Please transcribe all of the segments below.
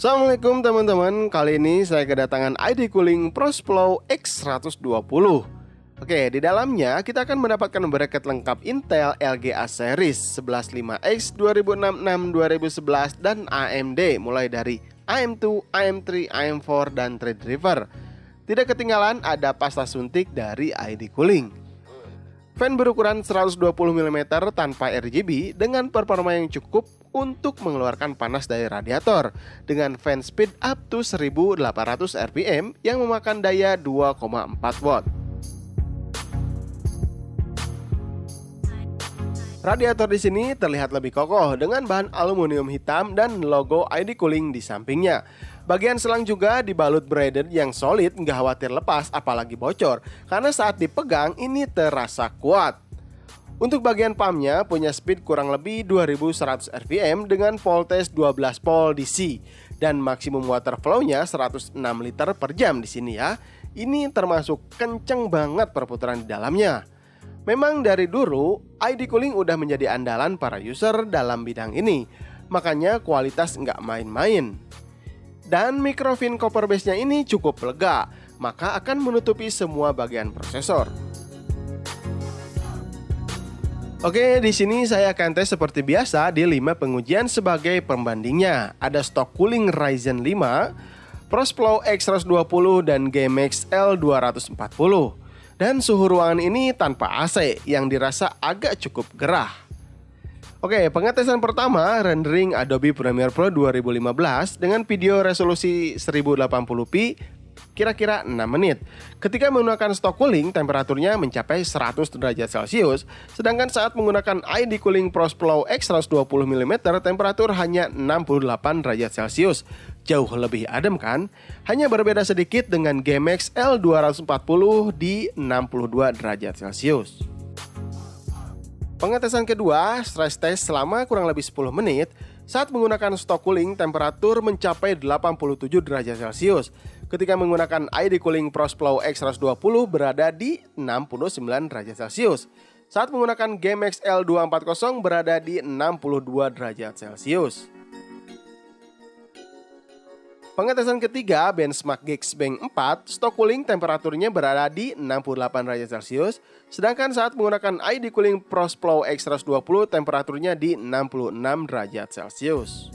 Assalamualaikum teman-teman, kali ini saya kedatangan ID Cooling ProSplow X120. Oke, di dalamnya kita akan mendapatkan bracket lengkap Intel LGA Series 115X 2066, 2011 dan AMD mulai dari AM2, AM3, AM4 dan Threadripper. Tidak ketinggalan ada pasta suntik dari ID Cooling. Fan berukuran 120 mm tanpa RGB dengan performa yang cukup untuk mengeluarkan panas dari radiator dengan fan speed up to 1800 rpm yang memakan daya 2,4 watt. Radiator di sini terlihat lebih kokoh dengan bahan aluminium hitam dan logo ID Cooling di sampingnya. Bagian selang juga dibalut braided yang solid, nggak khawatir lepas apalagi bocor karena saat dipegang ini terasa kuat. Untuk bagian pumpnya punya speed kurang lebih 2100 rpm dengan voltage 12 volt DC dan maksimum water flow-nya 106 liter per jam di sini ya. Ini termasuk kenceng banget perputaran di dalamnya. Memang dari dulu ID Cooling udah menjadi andalan para user dalam bidang ini, makanya kualitas nggak main-main. Dan microfin copper base-nya ini cukup lega, maka akan menutupi semua bagian prosesor. Oke, di sini saya akan tes seperti biasa di 5 pengujian sebagai pembandingnya. Ada stok cooling Ryzen 5, ProSplow X120 dan GameX L240. Dan suhu ruangan ini tanpa AC yang dirasa agak cukup gerah. Oke, pengetesan pertama rendering Adobe Premiere Pro 2015 dengan video resolusi 1080p kira-kira 6 menit. Ketika menggunakan stok cooling, temperaturnya mencapai 100 derajat Celcius, sedangkan saat menggunakan ID Cooling ProSplow X120 mm, temperatur hanya 68 derajat Celcius. Jauh lebih adem kan? Hanya berbeda sedikit dengan GameX L240 di 62 derajat Celcius. Pengetesan kedua, stress test selama kurang lebih 10 menit. Saat menggunakan stok cooling, temperatur mencapai 87 derajat Celcius. Ketika menggunakan ID Cooling ProSplow X120 berada di 69 derajat Celcius. Saat menggunakan GameX L240 berada di 62 derajat Celcius. Pengetesan ketiga, benchmark Geekbench 4, stok cooling temperaturnya berada di 68 derajat Celcius, sedangkan saat menggunakan ID Cooling ProSplow X120 temperaturnya di 66 derajat Celcius.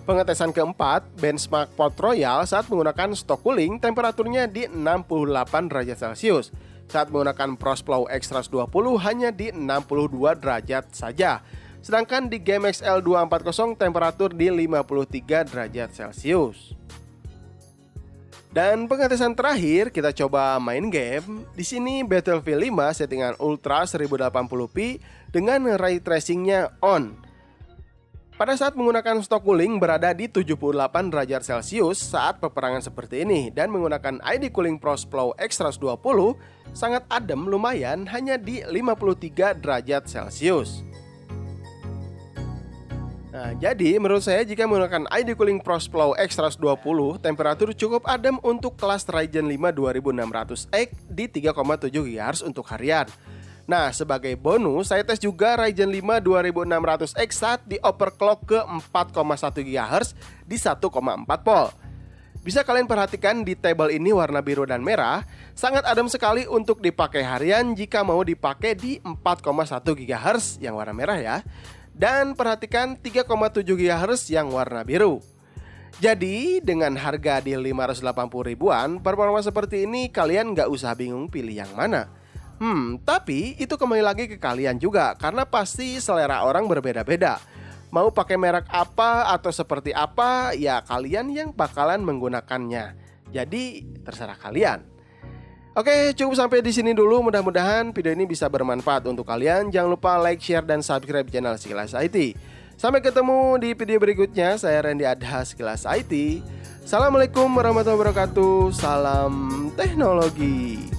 Pengetesan keempat, benchmark Port Royal saat menggunakan stok cooling temperaturnya di 68 derajat Celcius. Saat menggunakan ProSplow X120 hanya di 62 derajat saja. Sedangkan di GameX L240 temperatur di 53 derajat Celcius. Dan pengetesan terakhir kita coba main game. Di sini Battlefield 5 settingan Ultra 1080p dengan ray tracingnya on. Pada saat menggunakan stok cooling berada di 78 derajat Celcius saat peperangan seperti ini dan menggunakan ID Cooling ProSplow X120 sangat adem lumayan hanya di 53 derajat Celcius. Nah, jadi menurut saya jika menggunakan ID Cooling ProSplow X120 temperatur cukup adem untuk kelas Ryzen 5 2600X di 3,7 GHz untuk harian. Nah, sebagai bonus saya tes juga Ryzen 5 2600X saat di overclock ke 4,1 GHz di 1,4 volt. Bisa kalian perhatikan di tabel ini warna biru dan merah, sangat adem sekali untuk dipakai harian jika mau dipakai di 4,1 GHz yang warna merah ya. Dan perhatikan 3,7 GHz yang warna biru. Jadi dengan harga di 580 ribuan, performa seperti ini kalian nggak usah bingung pilih yang mana. Tapi itu kembali lagi ke kalian juga, karena pasti selera orang berbeda-beda. Mau pakai merek apa atau seperti apa, ya kalian yang bakalan menggunakannya. Jadi terserah kalian. Oke, cukup sampai di sini dulu. Mudah-mudahan video ini bisa bermanfaat untuk kalian. Jangan lupa like, share, dan subscribe channel Sekilas IT. Sampai ketemu di video berikutnya. Saya Randy Adha, Sekilas IT. Assalamualaikum warahmatullahi wabarakatuh. Salam teknologi.